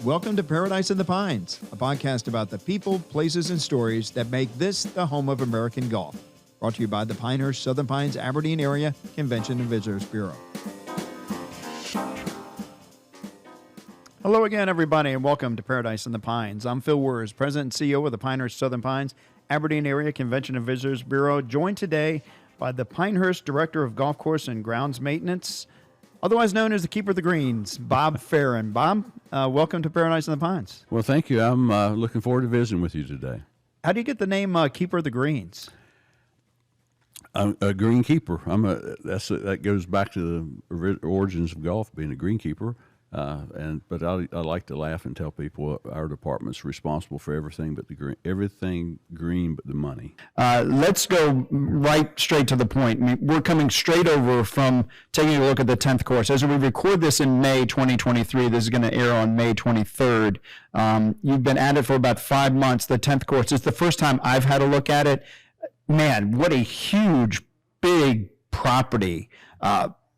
Welcome to Paradise in the Pines, a podcast about the people, places, and stories that make this the home of American golf. Brought to you by the Pinehurst Southern Pines Aberdeen Area Convention and Visitors Bureau. Hello again, everybody, and welcome to Paradise in the Pines. I'm Phil Wurz, President and CEO of the Pinehurst Southern Pines Aberdeen Area Convention and Visitors Bureau, joined today by the Pinehurst Director of Golf Course and Grounds Maintenance, otherwise known as the Keeper of the Greens, Bob Farren. Bob, welcome to Paradise in the Pines. Well, thank you. I'm looking forward to visiting with you today. How do you get the name Keeper of the Greens? I'm a greenkeeper. That goes back to the origins of golf, being a greenkeeper. But I like to laugh and tell people our department's responsible for everything but everything green but the money. Let's go right straight to the point. I mean, we're coming straight over from taking a look at the 10th course. As we record this in May 2023, this is going to air on May 23rd. You've been at it for about 5 months. The 10th course, it's the first time I've had a look at it. Man, what a huge, big property.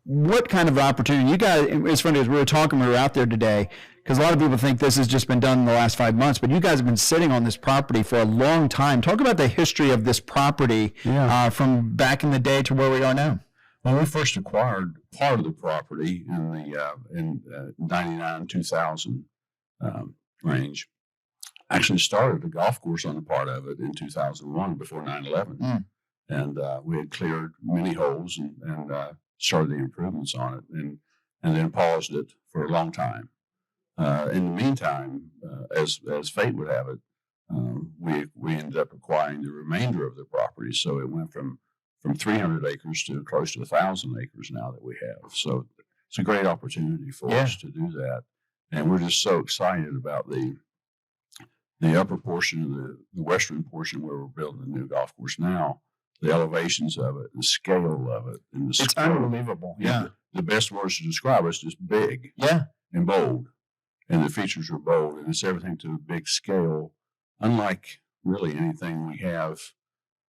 What kind of opportunity? You guys, it's funny, as we were talking, we were out there today, because a lot of people think this has just been done in the last 5 months, but you guys have been sitting on this property for a long time. Talk about the history of this property from back in the day to where we are now. Well, we first acquired part of the property in the 99, 2000 range. Actually started a golf course on a part of it in 2001 before 9/11. And we had cleared many holes and started the improvements on it, and then paused it for a long time. In the meantime, as fate would have it, we ended up acquiring the remainder of the property. So it went from 300 acres to close to 1,000 acres now that we have. So it's a great opportunity for us to do that, and we're just so excited about the upper portion of the western portion where we're building a new golf course now. The elevations of it, the scale of it, and it's unbelievable. Yeah. The best words to describe it is just big. Yeah. And bold. And the features are bold, and it's everything to a big scale, unlike really anything we have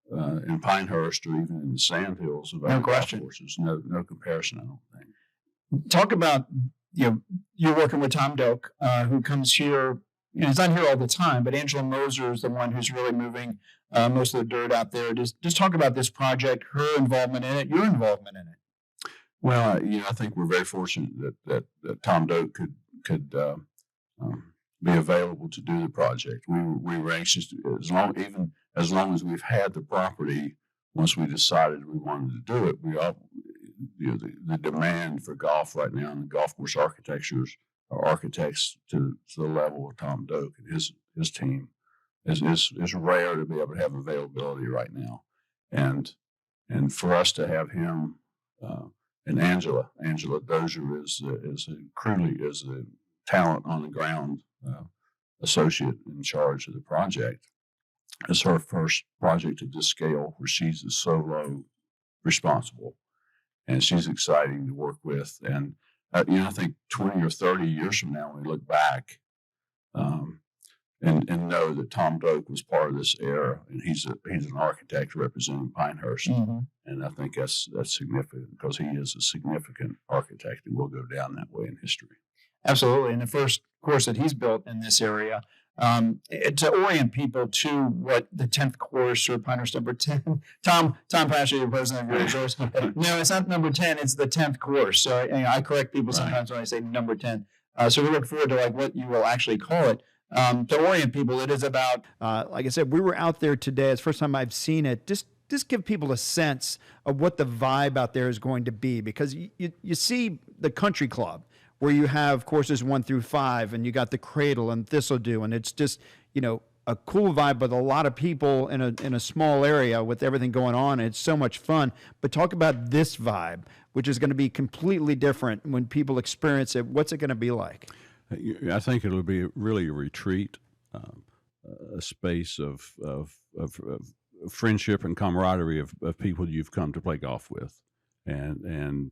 in Pinehurst or even in the Sandhills of other golf courses. No comparison, I don't think. Talk about, you're working with Tom Doak, who comes here. He's not here all the time, but Angela Moser is the one who's really moving most of the dirt out there. Just talk about this project, her involvement in it, your involvement in it. Well, I think we're very fortunate that Tom Doak could be available to do the project. We were anxious to, as long as we've had the property. Once we decided we wanted to do it, the demand for golf right now and the golf course architects to the level of Tom Doak and his team is rare to be able to have availability right now, and for us to have him and Angela Dozier is a talent on the ground associate in charge of the project. It's her first project of this scale where she's the solo responsible, and she's exciting to work with. And I think 20 or 30 years from now, when we look back and know that Tom Doak was part of this era, and he's an architect representing Pinehurst, and I think that's significant because he is a significant architect and will go down that way in history. Absolutely, and the first course that he's built in this area. To orient people to what the 10th course or Pinehurst number 10, Tom Pasha, your president of your resource. No, it's not number 10, it's the 10th course. So I correct people sometimes when I say number 10. So we look forward to what you will actually call it. To orient people, it is about, like I said, we were out there today. It's the first time I've seen it. Just give people a sense of what the vibe out there is going to be, because you see the country club, where you have courses 1 through 5, and you got the Cradle and Thistledew, and it's just, a cool vibe with a lot of people in a small area with everything going on. It's so much fun. But talk about this vibe, which is going to be completely different when people experience it. What's it going to be like? I think it'll be really a retreat, a space of friendship and camaraderie of people you've come to play golf with, and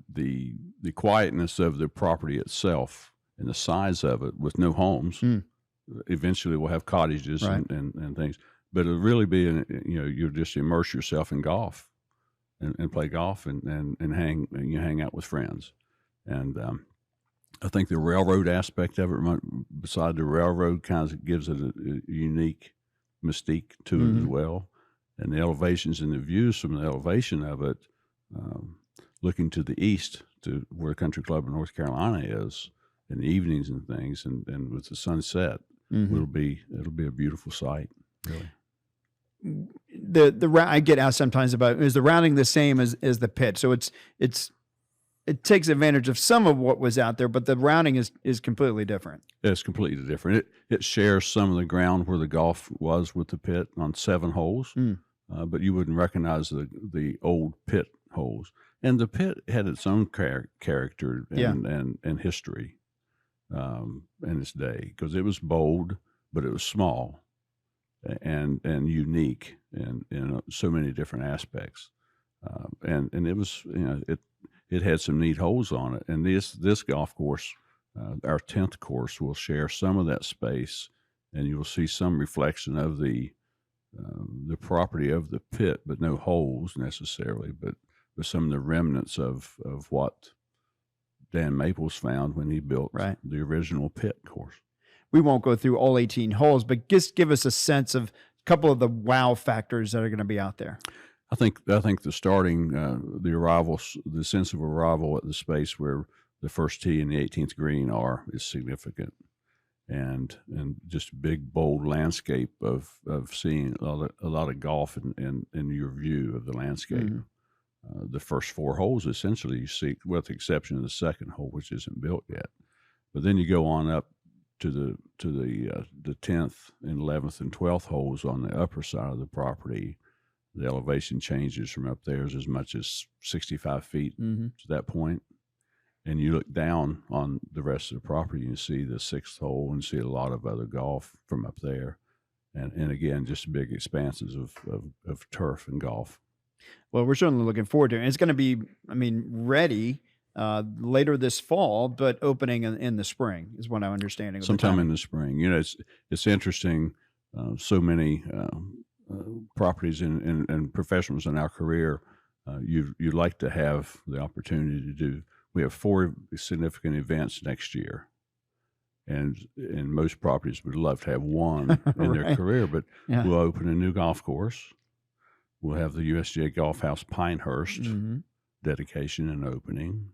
the quietness of the property itself and the size of it with no homes. Eventually we'll have cottages and things, but it'll really be, you'll just immerse yourself in golf and play golf and hang out with friends. And I think the railroad aspect of it, beside the railroad, kind of gives it a unique mystique to it as well. And the elevations and the views from the elevation of it, looking to the east to where Country Club in North Carolina is in the evenings and things, and with the sunset, it'll be a beautiful sight, really. I get asked sometimes about, is the routing the same as the pit? So it takes advantage of some of what was out there, but the routing is completely different. It's completely different. It shares some of the ground where the golf was with the pit on 7 holes, but you wouldn't recognize the old pit holes. And the pit had its own character and history in its day, because it was bold, but it was small and unique in so many different aspects. And it was, it had some neat holes on it. And this golf course, our 10th course, will share some of that space, and you will see some reflection of the property of the pit, but no holes necessarily, but some of the remnants of what Dan Maples found when he built the original pit course. We won't go through all 18 holes, but just give us a sense of a couple of the wow factors that are going to be out there. I think the starting, the sense of arrival at the space where the first tee and the 18th green is significant, and just a big bold landscape of seeing a lot of golf in your view of the landscape. The first 4 holes essentially you see, with the exception of the second hole, which isn't built yet. But then you go on up to the 10th and 11th and 12th holes on the upper side of the property. The elevation changes from up there as much as 65 feet to that point. And you look down on the rest of the property and you see the 6th hole and see a lot of other golf from up there. And again, just big expanses of turf and golf. Well, we're certainly looking forward to it. And it's going to be, ready later this fall, but opening in the spring is what I'm understanding. Sometime in the spring. It's interesting. So many properties and professionals in our career, you'd like to have the opportunity to do. We have 4 significant events next year, and most properties would love to have one in their career. But we'll open a new golf course. We'll have the USGA Golf House Pinehurst dedication and opening.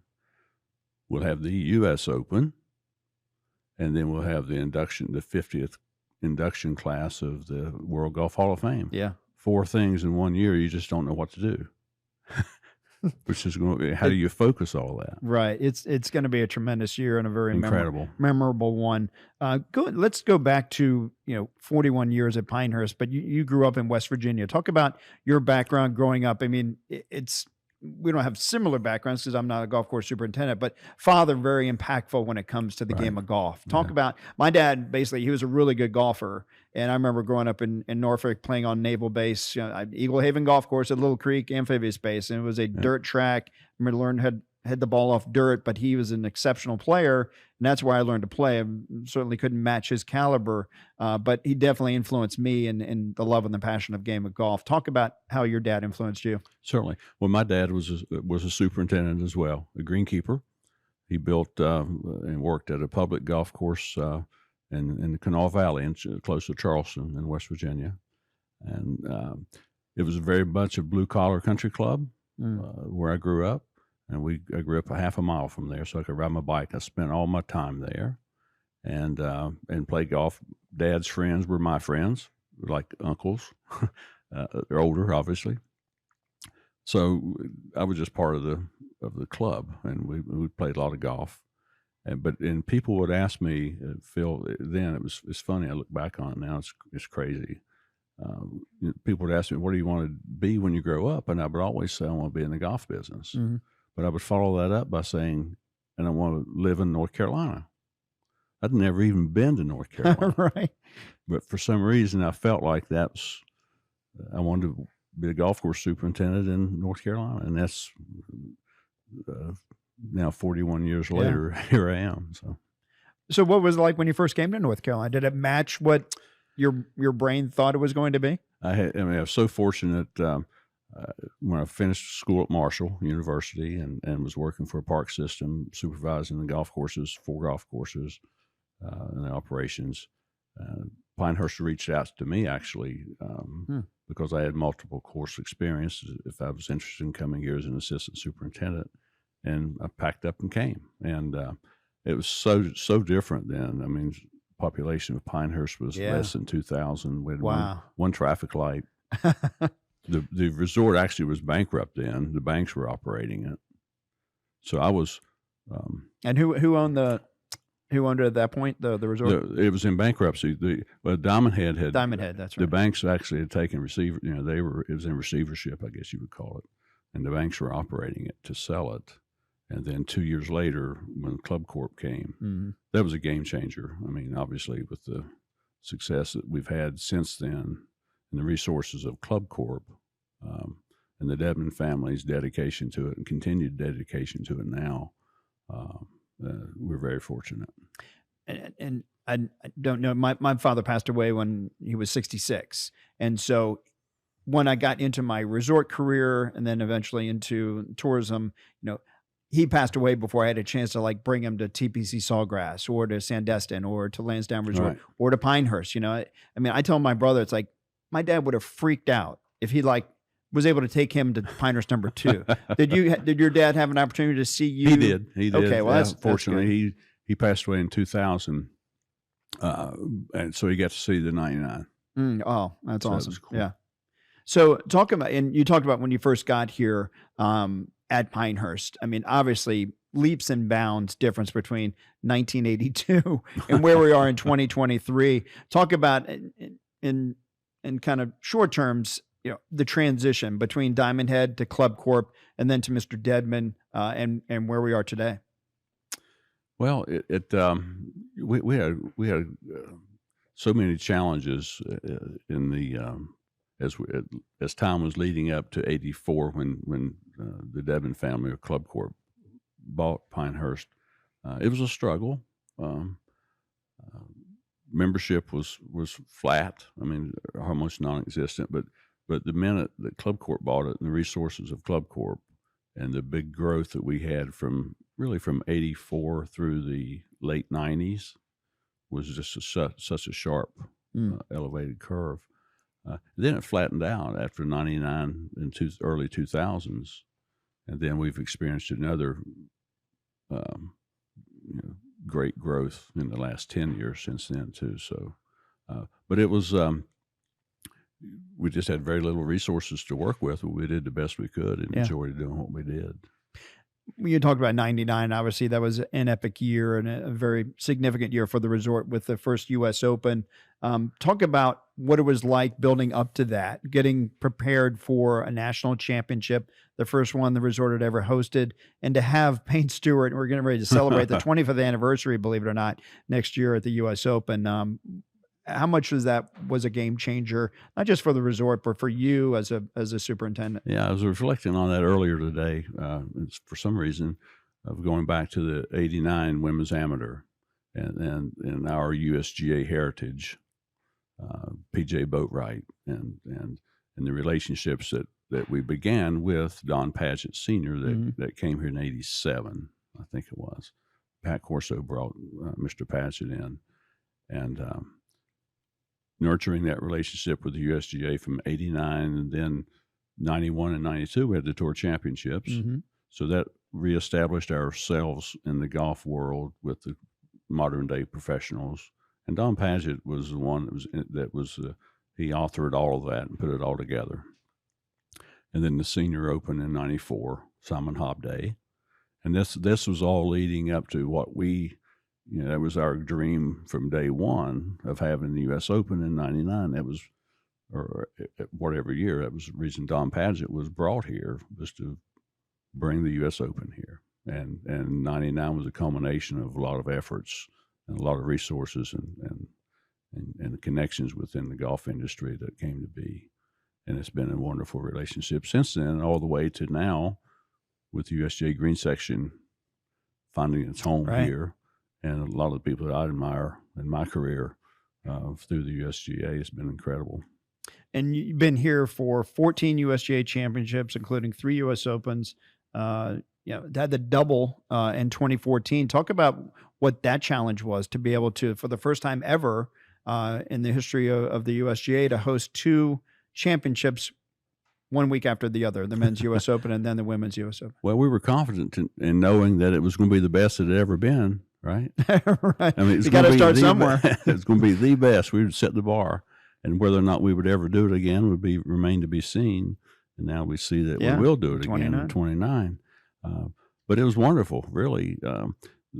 We'll have the U.S. Open, and then we'll have the 50th induction class of the World Golf Hall of Fame. Yeah. 4 things in 1 year, you just don't know what to do. Which is going to be, how do you focus all that? Right. It's going to be a tremendous year and a very incredible, memorable one. Let's go back to 41 years at Pinehurst, but you grew up in West Virginia. Talk about your background growing up. We don't have similar backgrounds because I'm not a golf course superintendent, but father very impactful when it comes to the game of golf. Talk about my dad. Basically, he was a really good golfer, and I remember growing up in Norfolk playing on Naval Base, Eagle Haven Golf Course at Little Creek, amphibious base, and it was a dirt track. I remember learned had the ball off dirt, but he was an exceptional player, and that's where I learned to play. I certainly couldn't match his caliber, but he definitely influenced me in the love and the passion of game of golf. Talk about how your dad influenced you. Certainly. Well, my dad was a superintendent as well, a greenkeeper. He built and worked at a public golf course in the Kanawha Valley, close to Charleston in West Virginia. And it was very much a blue-collar country club where I grew up. And I grew up a half a mile from there, so I could ride my bike. I spent all my time there, and played golf. Dad's friends were my friends, like uncles. They're older, obviously. So I was just part of the club, and we played a lot of golf. But people would ask me, Phil. Then it's funny. I look back on it now. It's crazy. People would ask me, "What do you want to be when you grow up?" And I would always say, "I want to be in the golf business." But I would follow that up by saying, and I want to live in North Carolina. I'd never even been to North Carolina. Right. But for some reason, I felt like I wanted to be a golf course superintendent in North Carolina. And that's now 41 years later, here I am. So what was it like when you first came to North Carolina? Did it match what your brain thought it was going to be? I was so fortunate. when I finished school at Marshall University and was working for a park system, supervising the golf courses, 4 golf courses, and the operations, Pinehurst reached out to me actually because I had multiple course experience. If I was interested in coming here as an assistant superintendent, and I packed up and came. And it was so different then. I mean, population of Pinehurst was less than 2,000. We had one traffic light. The resort actually was bankrupt then. The banks were operating it. So I was. And who owned it at that point? The resort. It was in bankruptcy. Diamond Head had. Diamond Head, that's right. The banks actually had taken receiver. You know, it was in receivership, I guess you would call it, and the banks were operating it to sell it. And then 2 years later, when Club Corp came, that was a game changer. I mean, obviously, with the success that we've had since then, and the resources of Club Corp, and the Dedman family's dedication to it and continued dedication to it now, we're very fortunate. And I don't know, my father passed away when he was 66. And so when I got into my resort career and then eventually into tourism, you know, he passed away before I had a chance to like bring him to TPC Sawgrass or to Sandestin or to Lansdowne Resort or to Pinehurst. You know, I mean, I tell my brother, it's like my dad would have freaked out if he like was able to take him to Pinehurst number 2. Did your dad have an opportunity to see you? He did. Okay, well, that's fortunately he passed away in 2000, and so he got to see the 99. Oh, that's So that awesome. was cool. Yeah. So talk about, and you talked about when you first got here at Pinehurst. I mean, obviously leaps and bounds difference between 1982 and where we are in 2023. Talk about in kind of short terms, you know, the transition between Diamond Head to Club Corp and then to Mr. Dedman and where we are today. Well, we had so many challenges in the as time was leading up to 84 when the Dedman family or Club Corp bought Pinehurst. It was a struggle. Membership was flat. I mean, almost non-existent. But the minute that Club Corp bought it and the resources of Club Corp and the big growth that we had from 84 through the late 90s was just such a sharp, elevated curve. Then it flattened out after 99 and early 2000s. And then we've experienced another great growth in the last 10 years since then, too. So, but it was, we just had very little resources to work with, but we did the best we could and enjoyed doing what we did. You talked about 99. Obviously, that was an epic year and a very significant year for the resort with the first U.S. Open. Talk about what it was like building up to that, getting prepared for a national championship, the first one the resort had ever hosted, and to have Payne Stewart, we're getting ready to celebrate the 25th anniversary, believe it or not, next year at the U.S. Open. How much was a game changer, not just for the resort, but for you as a superintendent? Yeah, I was reflecting on that earlier today. For some reason, of going back to the '89 Women's Amateur and our USGA heritage, PJ Boatwright, and the relationships that we began with Don Padgett Sr. that came here in '87, I think it was. Pat Corso brought Mr. Padgett in, and nurturing that relationship with the USGA from '89, and then '91 and '92 we had the Tour Championships. So that reestablished ourselves in the golf world with the modern day professionals. And Don Padgett was the one he authored all of that and put it all together. And then the Senior Open in '94, Simon Hobb Day, and this was all leading up to what that was our dream from day one of having the U.S. Open in '99. That was, or whatever year, that was the reason Don Padgett was brought here, was to bring the U.S. Open here. And '99 was a culmination of a lot of efforts and a lot of resources and connections within the golf industry that came to be. And it's been a wonderful relationship since then, all the way to now with the USGA Green Section finding its home here. And a lot of the people that I admire in my career through the USGA has been incredible. and you've been here for 14 USGA championships, including 3 US Opens. Had the double in 2014. Talk about what that challenge was to be able to, for the first time ever in the history of the USGA, to host 2 championships 1 week after the other, the men's US Open and then the women's US Open. Well, we were confident in knowing that it was going to be the best it had ever been, right? Right. I mean, You got to start somewhere. It's going to be the best. We would set the bar, and whether or not we would ever do it again would remain to be seen. And now we see that we will do it again in 29. But it was wonderful, really.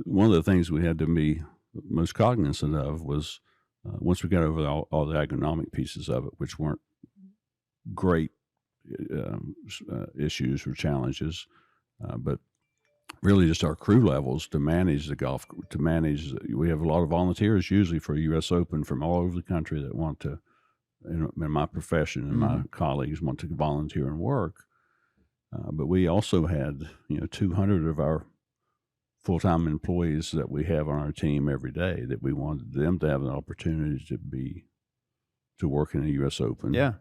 One of the things we had to be most cognizant of was once we got over all the economic pieces of it, which weren't great issues or challenges, but really just our crew levels to manage the golf. We have a lot of volunteers usually for a U.S. Open from all over the country that want to, in my profession and my colleagues want to volunteer and work. But we also had 200 of our full-time employees that we have on our team every day that we wanted them to have an opportunity to work in a U.S. Open. Yeah.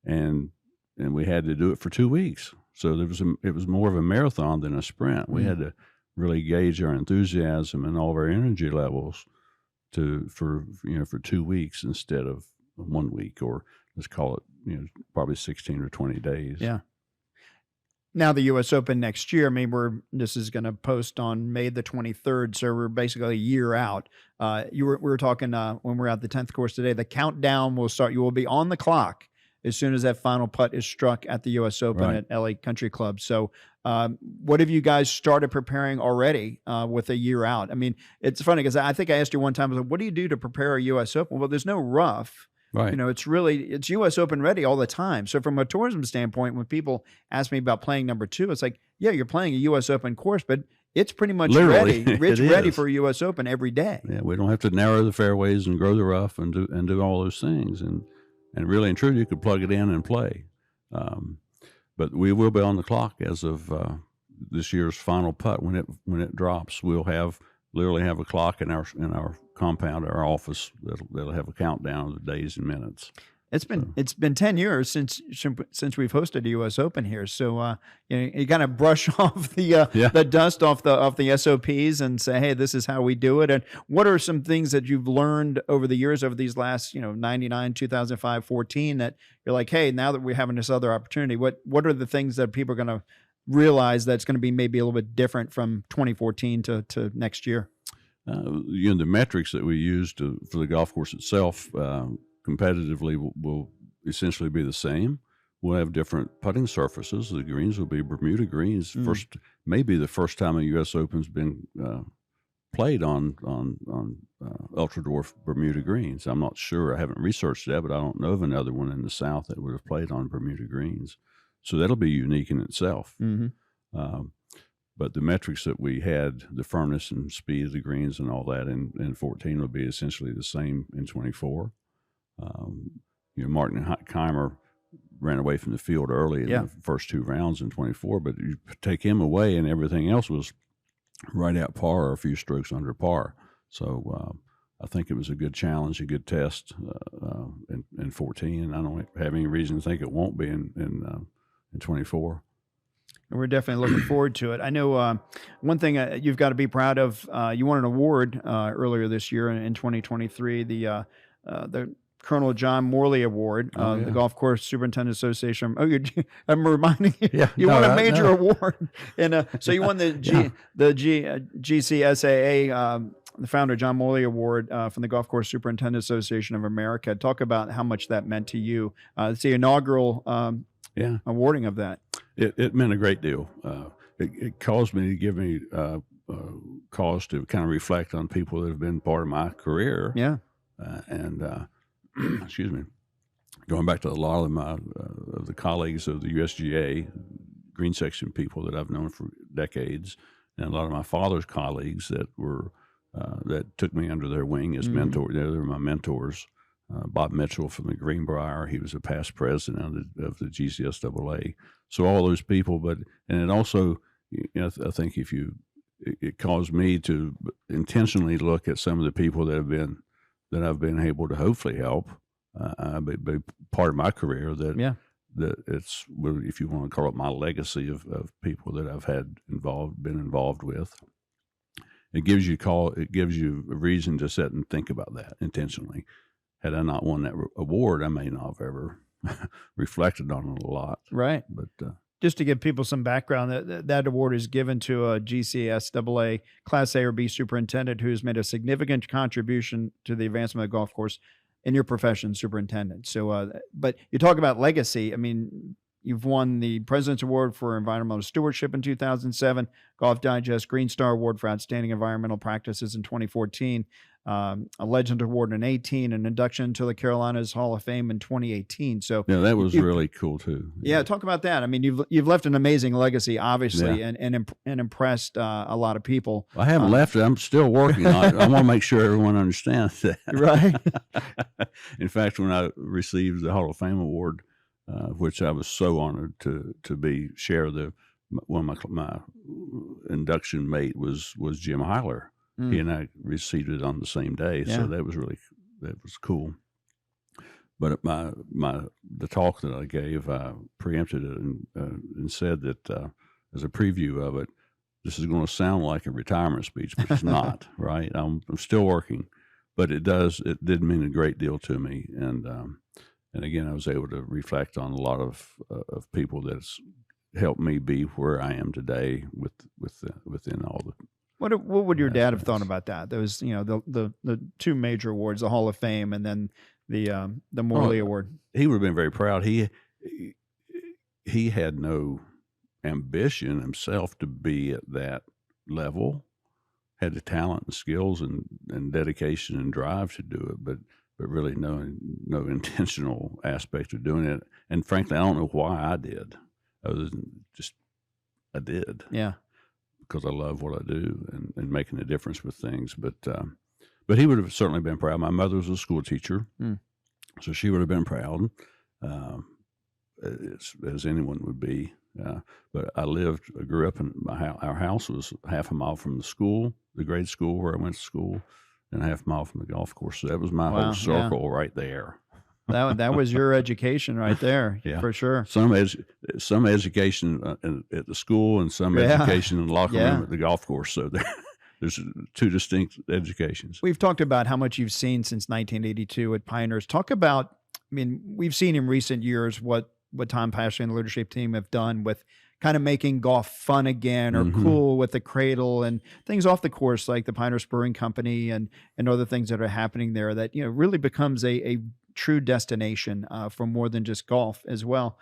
And we had to do it for 2 weeks. So it was more of a marathon than a sprint. We had to really gauge our enthusiasm and all of our energy levels for 2 weeks instead of 1 week, or let's call it probably 16 or 20 days. Yeah. Now the U.S. Open next year, I mean, this is going to post on May the 23rd, so we're basically a year out. We were talking when we were at the 10th course today, the countdown will start. You will be on the clock as soon as that final putt is struck at the U.S. Open at LA Country Club. So what have you guys started preparing already with a year out? I mean, it's funny because I think I asked you one time, I was like, what do you do to prepare a U.S. Open? Well, there's no rough. Right. It's U.S. Open ready all the time. So from a tourism standpoint, when people ask me about playing number 2, it's like, yeah, you're playing a U.S. Open course, but it's pretty much Literally, ready. It's ready is. for a U.S. Open every day. Yeah, we don't have to narrow the fairways and grow the rough and do all those things. And really and truly, you could plug it in and play. But we will be on the clock as of this year's final putt. When it drops, we'll literally have a clock in our compound, our office that'll have a countdown of the days and minutes. It's been 10 years since we've hosted a U.S. Open here, so you kind of brush off the dust off the SOPs and say, hey, this is how we do it. And what are some things that you've learned over the years, over these last 99, 2005, 14, that you're like, hey, now that we're having this other opportunity, what are the things that people are going to realize that's going to be maybe a little bit different from 2014 to next year? The metrics that we use for the golf course itself competitively will essentially be the same. We'll have different putting surfaces. The greens will be Bermuda greens. Maybe the first time a U.S. Open's been played on ultra dwarf Bermuda greens. I'm not sure. I haven't researched that, but I don't know of another one in the South that would have played on Bermuda greens. So that'll be unique in itself. But the metrics that we had, the firmness and speed of the greens and all that in 14 will be essentially the same in 24. Martin Keimer ran away from the field early in the first 2 rounds in 24, but you take him away and everything else was right at par or a few strokes under par. So I think it was a good challenge, a good test in 14, and I don't have any reason to think it won't be in 24. We're definitely looking forward to it. I know one thing you've got to be proud of. You won an award earlier this year in 2023, the Colonel John Morley Award, the Golf Course Superintendent Association. I'm reminding you, you won a major award, and so you won the GCSAA, the founder John Morley Award from the Golf Course Superintendent Association of America. Talk about how much that meant to you. It's the inaugural awarding of that. It meant a great deal. It caused me to give me cause to kind of reflect on people that have been part of my career. Yeah, and. Excuse me, going back to a lot of the colleagues of the USGA green section people that I've known for decades, and a lot of my father's colleagues that took me under their wing as mentors. They were my mentors. Bob Mitchell from the Greenbrier, he was a past president of the GCSAA. So all those people, and it also, I think it caused me to intentionally look at some of the people that I've been able to hopefully help be part of my career that Yeah. that it's, if you want to call it, my legacy of people that I've been involved with. It gives you a reason to sit and think about that intentionally. Had I not won that award, I may not have ever reflected on it a lot. Right. But Just to give people some background, that award is given to a GCSAA Class A or B superintendent who's made a significant contribution to the advancement of the golf course in your profession, superintendent. So, but you talk about legacy. I mean, you've won the President's Award for Environmental Stewardship in 2007, Golf Digest Green Star Award for Outstanding Environmental Practices in 2014, a Legend Award in 2018, an induction to the Carolinas Hall of Fame in 2018. So yeah, that was really cool too. yeah, talk about that. I mean, you've left an amazing legacy, obviously, Yeah. and impressed a lot of people. I haven't left it. I'm still working on it. I want to make sure everyone understands that. Right. In fact, when I received the Hall of Fame award, which I was so honored to share one of my induction mate was Jim Hyler. He and I received it on the same day, so that was cool. But the talk that I gave, I preempted it and said that as a preview of it, this is going to sound like a retirement speech, but it's not. Right? I'm still working, but it did mean a great deal to me, and again, I was able to reflect on a lot of people that's helped me be where I am today within all the. What would your dad have thought about that? Those, the two major awards, the Hall of Fame, and then the Morley Award. He would have been very proud. He had no ambition himself to be at that level. Had the talent and skills and dedication and drive to do it, but really no intentional aspect of doing it. And frankly, I don't know why I did. Other than just I did. Yeah. Because I love what I do and making a difference with things. But he would have certainly been proud. My mother was a school teacher, so she would have been proud, as anyone would be. But I grew up in our house was half a mile from the school, the grade school where I went to school, and a half mile from the golf course. So that was my whole circle right there. That was your education right there, Yeah. for sure. Some education at the school and some education in the locker room at the golf course. So there's two distinct educations. We've talked about how much you've seen since 1982 at Pinehurst. Talk about, I mean, we've seen in recent years what Tom Pashley and the leadership team have done with kind of making golf fun again or cool with the Cradle and things off the course like the Pinehurst Brewing Company and other things that are happening there that, really becomes a true destination for more than just golf as well.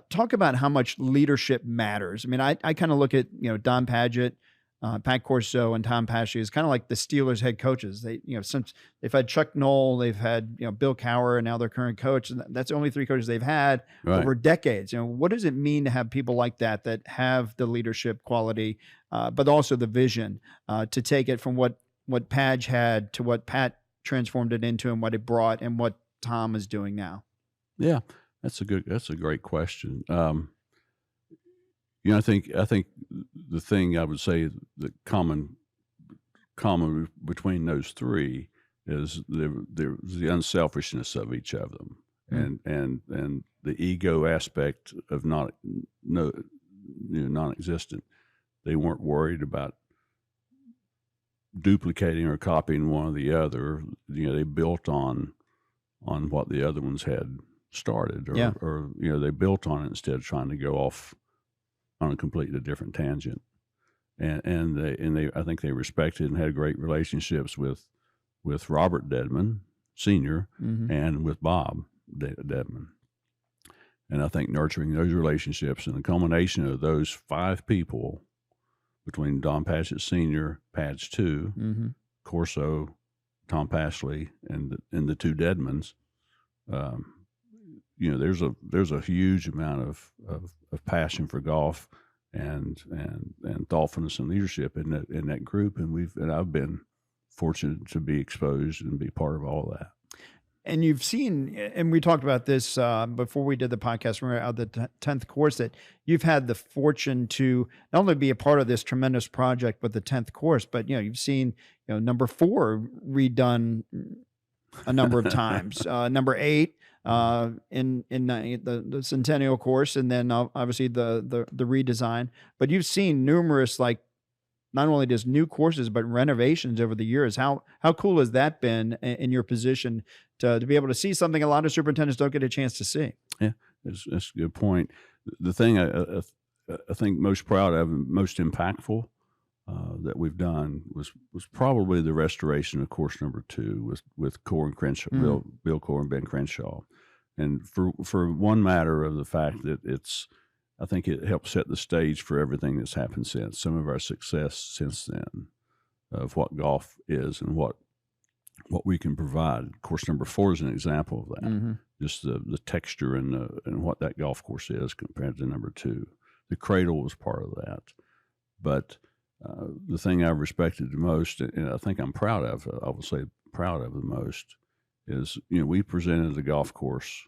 Talk about how much leadership matters. I mean, I kind of look at, Don Padgett, Pat Corso, and Tom Pashley as kind of like the Steelers head coaches. They, since they've had Chuck Knoll, they've had, Bill Cowher, and now their current coach. And that's the only three coaches they've had over decades. What does it mean to have people like that have the leadership quality, but also the vision to take it from what Padge had to what Pat transformed it into and what it brought and what Tom is doing now? Yeah, that's a great question. I think the thing I would say the common between those three is the unselfishness of each of them, and the ego aspect of non-existent. They weren't worried about duplicating or copying one or the other. They built on what the other ones had started, or they built on it instead of trying to go off on a completely different tangent. And they I think they respected and had great relationships with Robert Dedman Sr. And with Bob Dedman. And I think nurturing those relationships and the culmination of those five people between Don Patchett Sr., Patch 2, Corso, Tom Pashley, and the two Dedmans, there's a huge amount of passion for golf and thoughtfulness and leadership in that group, and I've been fortunate to be exposed and be part of all that. And you've seen, and we talked about this before we did the podcast, we were out the 10th course, that you've had the fortune to not only be a part of this tremendous project with the 10th course, but you've seen number 4 redone a number of times. Number 8 in the Centennial course, and then obviously the redesign. But you've seen numerous, like, not only just new courses but renovations over the years. How cool has that been in your position to be able to see something a lot of superintendents don't get a chance to see? Yeah, that's a good point. The thing I think most proud of and most impactful that we've done was probably the restoration of course number 2 with Core and Crenshaw, Bill Core and Ben Crenshaw, and for one matter of the fact that I think it helped set the stage for everything that's happened since. Some of our success since then, of what golf is and what we can provide. Course number 4 is an example of that. Mm-hmm. Just the texture and what that golf course is compared to number 2. The Cradle was part of that, but the thing I've respected the most, and I think I'm proud of, I will say proud of the most, is we presented the golf course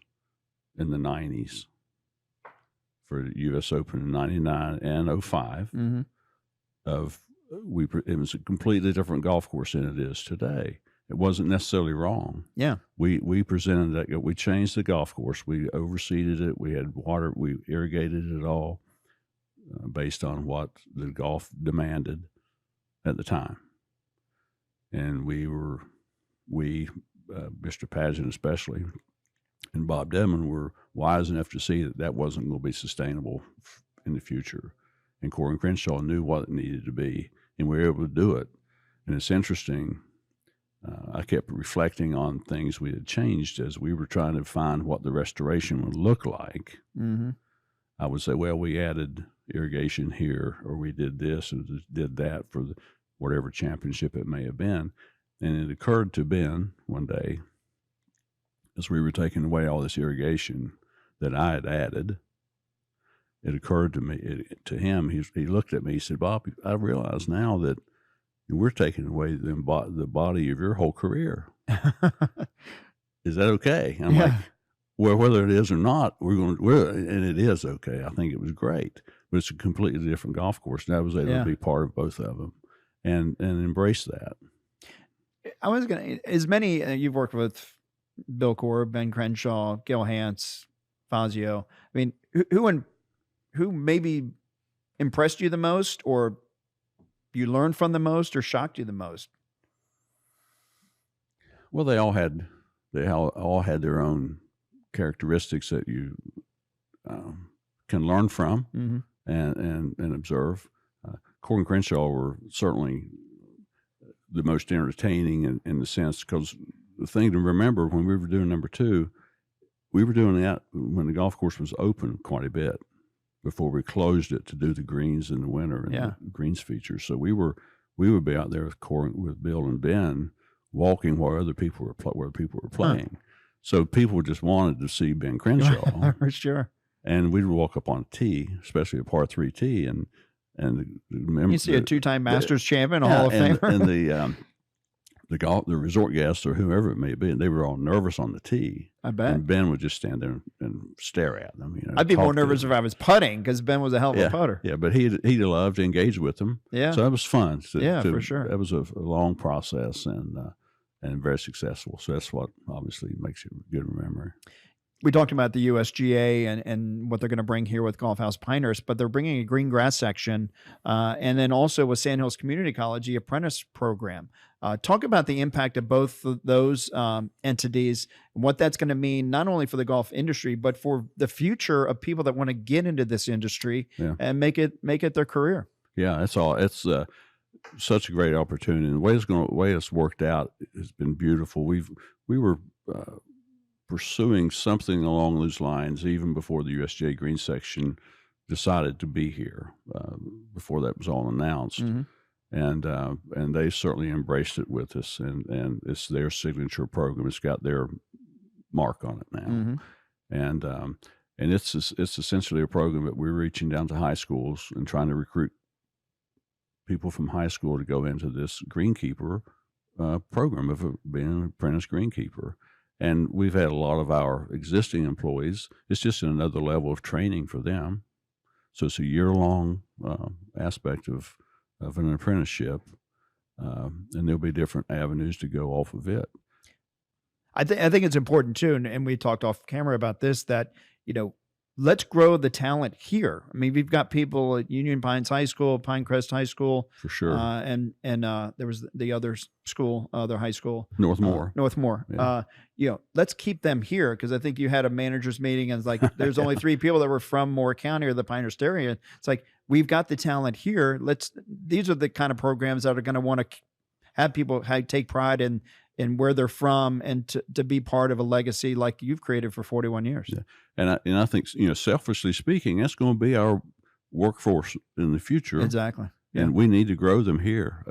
in the 90s. For the U.S. Open in '99 and '05, Mm-hmm. It was a completely different golf course than it is today. It wasn't necessarily wrong. Yeah. We presented that. We changed the golf course. We overseeded it. We had water. We irrigated it all based on what the golf demanded at the time. And Mr. Pageant especially, and Bob Demon were wise enough to see that wasn't going to be sustainable in the future. And Core and Crenshaw knew what it needed to be, and we were able to do it. And it's interesting. I kept reflecting on things we had changed as we were trying to find what the restoration would look like. Mm-hmm. I would say, well, we added irrigation here, or we did this and did that for whatever championship it may have been. And it occurred to Ben one day, as we were taking away all this irrigation that I had added, it occurred to to him, he looked at me, he said, Bob, I realize now that we're taking away the body of your whole career. Is that okay? I'm like, well, whether it is or not, and it is okay. I think it was great, but it's a completely different golf course. And I was able to be part of both of them and embrace that. I was as many, you've worked with Bill Core, Ben Crenshaw, Gil Hance, Fazio. I mean, who maybe impressed you the most, or you learned from the most, or shocked you the most? Well, they all had their own characteristics that you can learn from and observe. Core and Crenshaw were certainly the most entertaining in the sense, because the thing to remember, when we were doing number 2, we were doing that when the golf course was open quite a bit before we closed it to do the greens in the winter and the greens features. So we would be out there with Bill and Ben, walking where people were playing. So people just wanted to see Ben Crenshaw. For sure. And we'd walk up on a tee, especially a par 3 tee, and you see a 2-time Masters champion, a Hall of Famer, and the resort guests or whoever it may be, and they were all nervous on the tee. I bet. And Ben would just stand there and stare at them. I'd be more nervous if I was putting, because Ben was a hell of a putter. Yeah, but he loved to engage with them. Yeah. So that was fun. For sure. That was a long process and very successful. So that's what obviously makes it a good memory. We talked about the USGA and what they're going to bring here with Golf House Pinehurst, but they're bringing a green grass section, and then also with Sandhills Community College, the apprentice program. Talk about the impact of both of those entities and what that's going to mean, not only for the golf industry, but for the future of people that want to get into this industry and make it their career. Yeah, that's all. It's such a great opportunity. And the way it's worked out has been beautiful. We were pursuing something along those lines even before the USGA green section decided to be here, before that was all announced. And they certainly embraced it with us, and it's their signature program. It's got their mark on it now. And it's essentially a program that we're reaching down to high schools and trying to recruit people from high school to go into this greenkeeper program of being an apprentice greenkeeper. And we've had a lot of our existing employees. It's just another level of training for them. So it's a year-long aspect of an apprenticeship, and there'll be different avenues to go off of it. I think it's important too, and we talked off camera about this, that, let's grow the talent here. I mean, we've got people at Union Pines High School, Pinecrest High School, For sure. and there was the other school, other high school, Northmore. Northmore. Yeah. Let's keep them here, because I think you had a managers meeting and it's like there's only 3 people that were from Moore County or the Pinehurst area. It's like, we've got the talent here. These are the kind of programs that are going to want to have people take pride in where they're from, and to be part of a legacy like you've created for 41 years. Yeah. And I think, selfishly speaking, that's going to be our workforce in the future. Exactly. And we need to grow them here.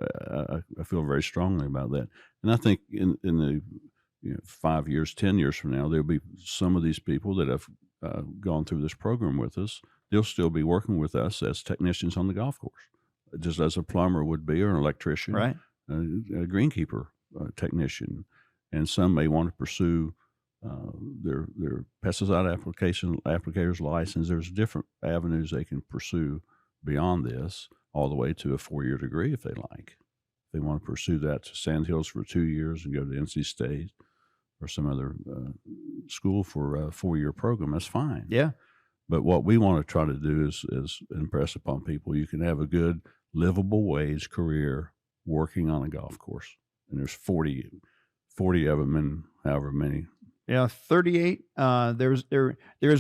I feel very strongly about that. And I think in the 5 years, 10 years from now, there'll be some of these people that have gone through this program with us. They'll still be working with us as technicians on the golf course, just as a plumber would be, or an electrician, Right. A greenkeeper technician. And some may want to pursue their pesticide applicator's license. There's different avenues they can pursue beyond this, all the way to a 4-year degree if they like. If they want to pursue that to Sandhills for 2 years and go to NC State or some other school for a 4-year program, that's fine. Yeah. But what we want to try to do is impress upon people you can have a good, livable wage career working on a golf course. And there's 40 of them in however many. Yeah, 38. There's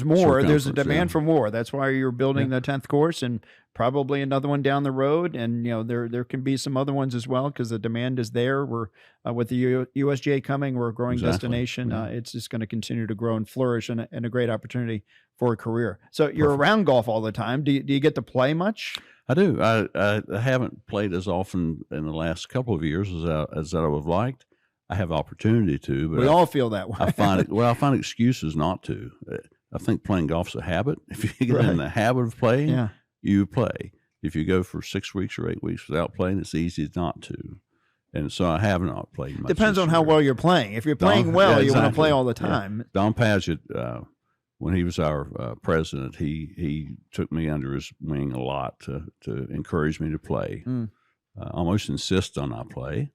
more. There's a demand yeah. for more. That's why you're building the 10th course, and probably another one down the road. And there can be some other ones as well, because the demand is there. We're with the USGA coming, we're a growing destination. Yeah. It's just going to continue to grow and flourish, and a great opportunity for a career. So you're around golf all the time. Do you get to play much? I do. I haven't played as often in the last couple of years as I would have liked. I have opportunity to, but We all feel that way. I find excuses not to. I think playing golf's a habit. If you get in the habit of playing, Yeah. you play. If you go for 6 weeks or 8 weeks without playing, it's easy not to. And so I have not played much. Depends this on how year. well you're playing. If you're playing Don- well, yeah, you want to exactly. play all the Yeah. time. Don Paget, when he was our president, he took me under his wing a lot to encourage me to play. Almost insist on I play.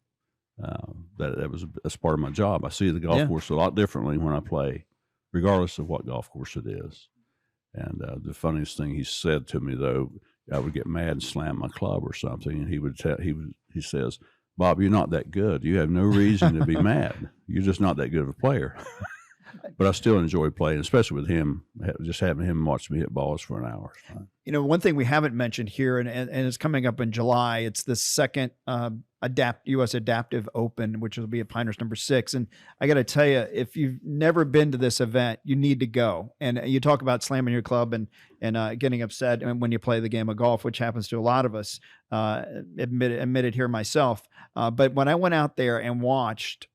That's part of my job. I see the golf course a lot differently when I play, regardless of what golf course it is. And the funniest thing he said to me, though, I would get mad and slam my club or something, and he says, "Bob, you're not that good. You have no reason to be mad. You're just not that good of a player." But I still enjoy playing, especially with him. Just having him watch me hit balls for an hour is fine. One thing we haven't mentioned here, and it's coming up in July, it's the second U.S. Adaptive Open, which will be at Pinehurst No. 6. And I got to tell you, if you've never been to this event, you need to go. And you talk about slamming your club and getting upset when you play the game of golf, which happens to a lot of us, admitted here myself. But when I went out there and watched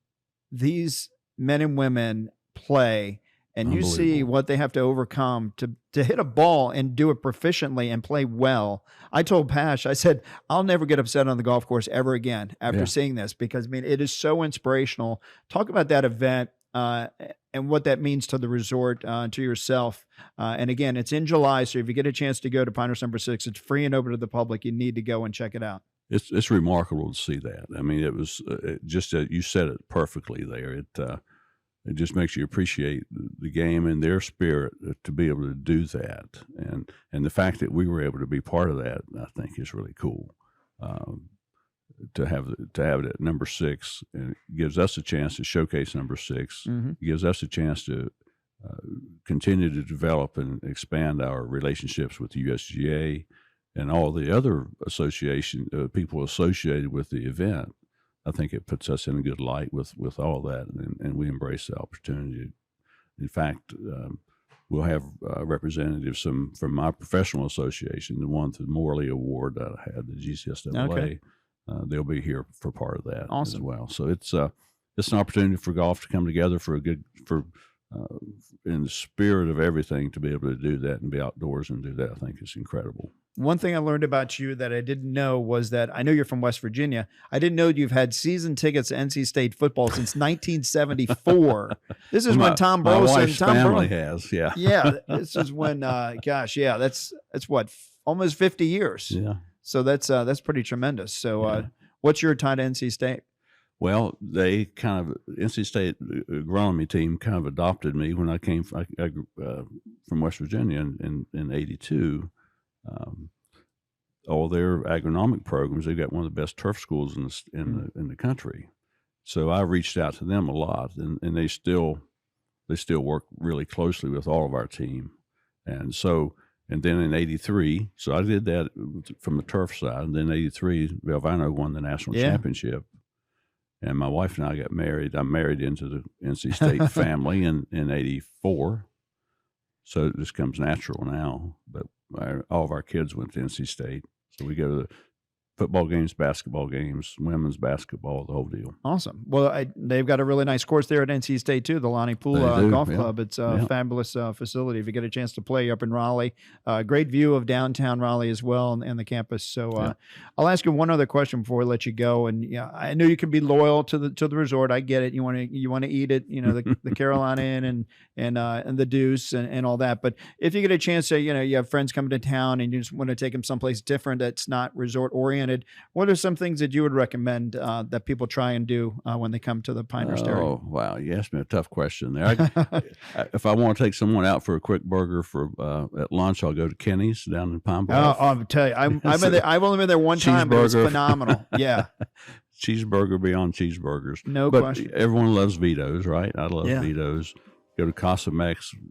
these men and women play, and you see what they have to overcome to hit a ball and do it proficiently and play well. I told Pash, I said, I'll never get upset on the golf course ever again after seeing this, because it is so inspirational. Talk about that event and what that means to the resort, to yourself. And again, it's in July, so if you get a chance to go to Pinehurst No. 6, it's free and open to the public. You need to go and check it out. It's remarkable to see that. I mean, it was just you said it perfectly there. It just makes you appreciate the game and their spirit to be able to do that, and the fact that we were able to be part of that, I think, is really cool. To have it at No. 6, and it gives us a chance to showcase No. 6. It gives us a chance to continue to develop and expand our relationships with the USGA and all the other people associated with the event. I think it puts us in a good light with all that, and we embrace the opportunity. In fact, we'll have representatives from my professional association, the one through the Morley Award that I had, the GCSAA. Okay. They'll be here for part of that Awesome. as well. So it's an opportunity for golf to come together in the spirit of everything, to be able to do that and be outdoors and do that. I think is incredible. One thing I learned about you that I didn't know was that I know you're from West Virginia. I didn't know you've had season tickets to NC State football since 1974. This is when Tom My Burleson, wife's family has, yeah. Yeah, this is when, that's what, almost 50 years. Yeah. So that's pretty tremendous. So what's your tie to NC State? Well, they kind of NC State agronomy team kind of adopted me when I came from West Virginia in '82. All their agronomic programs, they've got one of the best turf schools in the country. So I reached out to them a lot, and they still work really closely with all of our team. And then in '83, so I did that from the turf side. And then in '83, Valvano won the national championship. And my wife and I got married. I married into the NC State family in '84. So it just comes natural now. But all of our kids went to NC State. So we go to the football games, basketball games, women's basketball, the whole deal. Awesome. Well, they've got a really nice course there at NC State too, the Lonnie Poole Golf Club. It's a fabulous facility. If you get a chance to play up in Raleigh, great view of downtown Raleigh as well and the campus. So I'll ask you one other question before we let you go. And I know you can be loyal to the resort. I get it. You want to eat it. The Carolina Inn and the Deuce and all that. But if you get a chance to, you have friends coming to town and you just want to take them someplace different that's not resort oriented, what are some things that you would recommend that people try and do when they come to the Pinehurst area? Oh, wow. You asked me a tough question there. If I want to take someone out for a quick burger at lunch, I'll go to Kenny's down in Pine Bluff. I'll tell you, I've only been there one time, but it's phenomenal. Yeah. Cheeseburger beyond cheeseburgers. No but question. Everyone loves Vito's, right? I love Vito's. Go to Casa Mexican.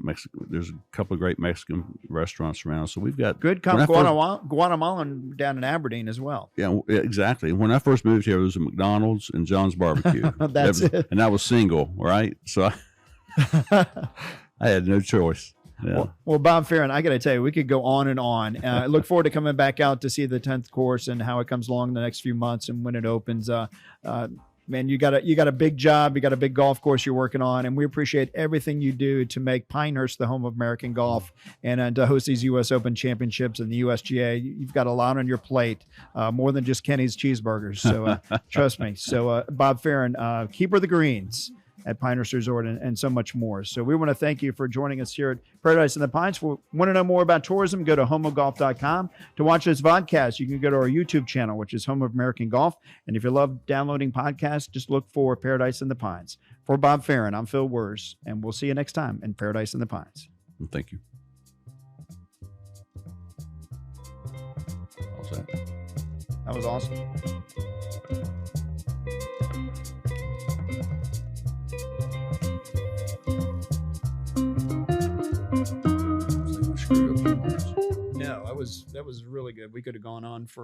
There's a couple of great Mexican restaurants around. So we've got good Guatemalan down in Aberdeen as well. Yeah, exactly. When I first moved here, there was a McDonald's and John's Barbecue. That's it. And I was single, right? So I had no choice. Yeah. Well, Bob Farren, I got to tell you, we could go on and on. I look forward to coming back out to see the 10th course and how it comes along in the next few months and when it opens. Man, you got a big job. You got a big golf course you're working on, and we appreciate everything you do to make Pinehurst the home of American golf and to host these U.S. Open championships and the USGA. You've got a lot on your plate, more than just Kenny's cheeseburgers. So trust me. So Bob Farren, keeper of the greens at Pinehurst Resort and so much more. So we want to thank you for joining us here at Paradise in the Pines. If you want to know more about tourism, go to homeofgolf.com. To watch this podcast, you can go to our YouTube channel, which is Home of American Golf. And if you love downloading podcasts, just look for Paradise in the Pines. For Bob Farren, I'm Phil Wers, and we'll see you next time in Paradise in the Pines. Thank you. How's that? That was awesome. No, that was really good. We could have gone on for